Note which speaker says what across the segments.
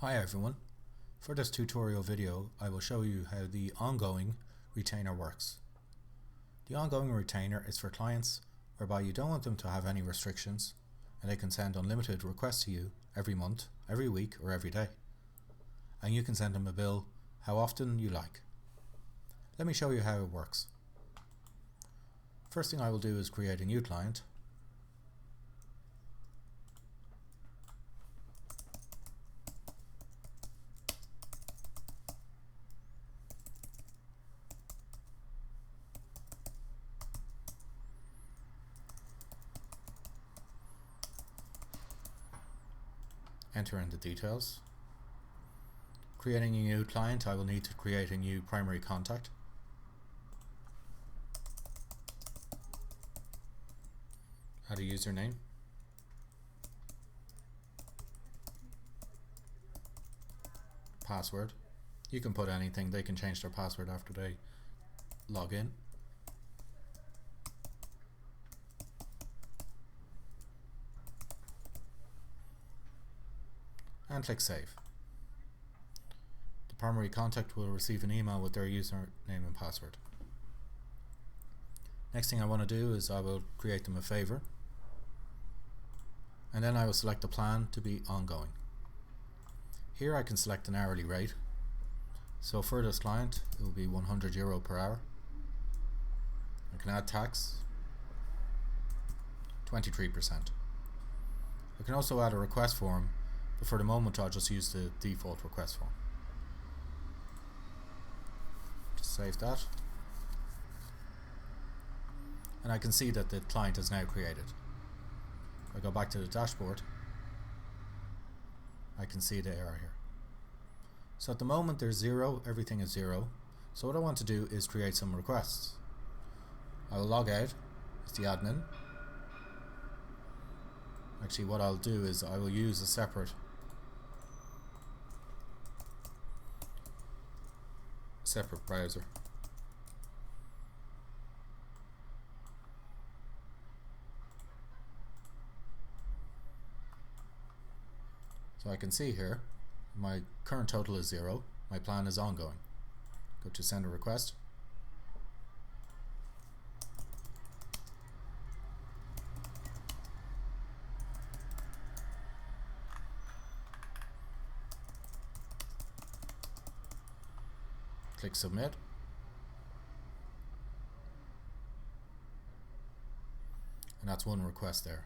Speaker 1: Hi everyone. For this tutorial video, I will show you how the ongoing retainer works. The ongoing retainer is for clients whereby you don't want them to have any restrictions and they can send unlimited requests to you every month, every week or every day. And you can send them a bill how often you like. Let me show you how it works. First thing I will do is create a new client. Enter in the details. Creating a new client, I will need to create a new primary contact. Add a username. Password. You can put anything, they can change their password after they log in. And click Save. The primary contact will receive an email with their username and password. Next thing I want to do is I will create them a favor, and then I will select the plan to be ongoing. Here I can select an hourly rate. So for this client it will be €100 per hour. I can add tax, 23%. I can also add a request form, but for the moment I'll just use the default request form. Just save that. And I can see that the client is now created. If I go back to the dashboard, I can see the error here. So at the moment there's 0, everything is 0. So what I want to do is create some requests. I will log out as the admin. Actually what I'll do is I will use a separate browser. So I can see here my current total is 0, my plan is ongoing. Go to send a request. Click submit. And that's one request there.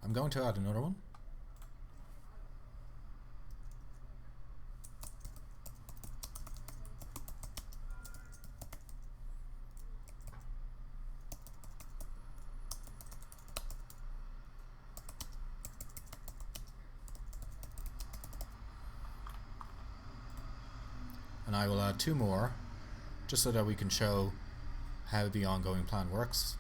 Speaker 1: I'm going to add another one. And I will add 2 more just so that we can show how the ongoing plan works.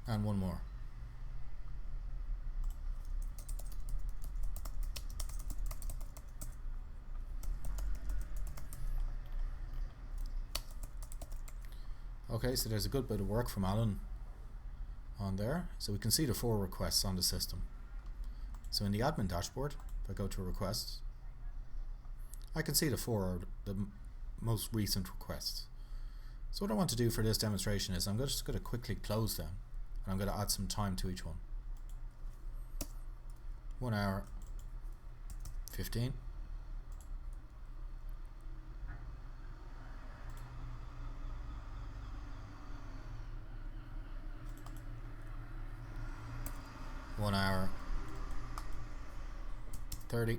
Speaker 1: And 1 more. Okay, so there's a good bit of work from Alan on there. So we can see the 4 requests on the system. So in the admin dashboard, if I go to requests, I can see the 4 are the most recent requests. So what I want to do for this demonstration is I'm just going to quickly close them, and I'm going to add some time to each one. 1 hour 15. One hour 30.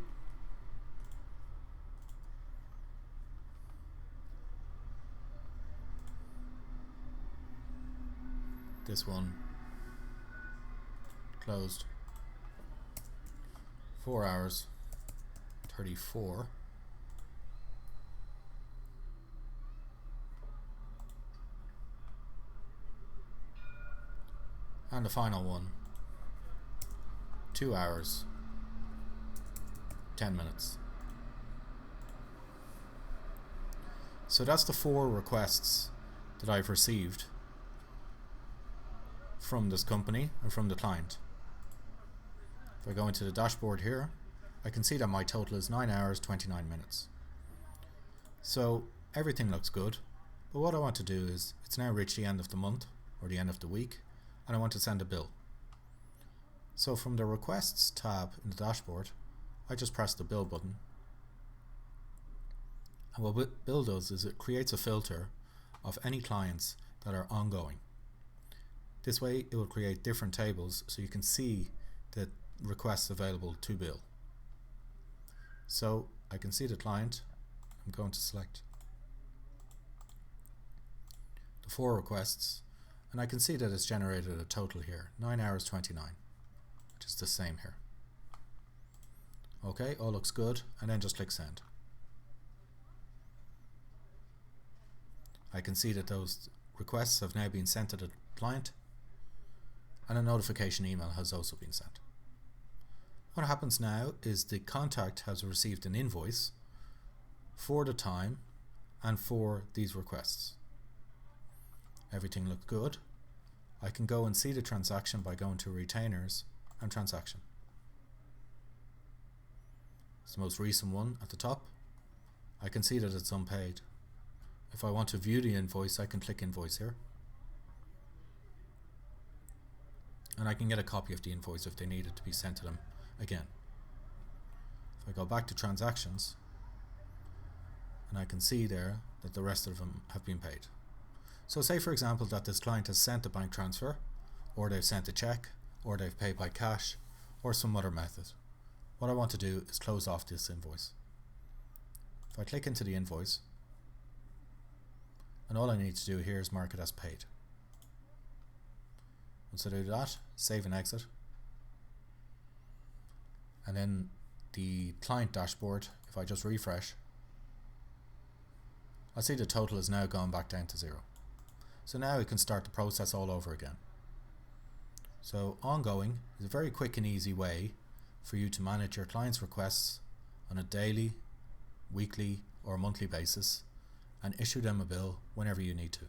Speaker 1: This one closed. 4 hours 34. And the final one, 2 hours 10 minutes. So that's the 4 requests that I've received from this company and from the client. If I go into the dashboard here, I can see that my total is 9 hours 29 minutes. So everything looks good, but what I want to do is, it's now reached the end of the month or the end of the week, and I want to send a bill. So from the requests tab in the dashboard, I just press the bill button, and what bill does is it creates a filter of any clients that are ongoing. This way it will create different tables so you can see the requests available to bill. So I can see the client. I'm going to select the 4 requests, and I can see that it's generated a total here, 9 hours 29, which is the same here. Okay, all looks good, and then just click send. I can see that those requests have now been sent to the client, and a notification email has also been sent. What happens now is the contact has received an invoice for the time and for these requests. Everything looked good. I can go and see the transaction by going to retainers and transaction. It's the most recent one at the top. I can see that it's unpaid. If I want to view the invoice, I can click invoice here, and I can get a copy of the invoice if they need it to be sent to them again. If I go back to transactions, and I can see there that the rest of them have been paid. So say for example that this client has sent a bank transfer, or they've sent a check, or they've paid by cash, or some other method. What I want to do is close off this invoice. If I click into the invoice, and all I need to do here is mark it as paid. Once I do that, save and exit. And then the client dashboard, if I just refresh, I see the total has now gone back down to 0. So now we can start the process all over again. So ongoing is a very quick and easy way for you to manage your clients' requests on a daily, weekly or monthly basis and issue them a bill whenever you need to.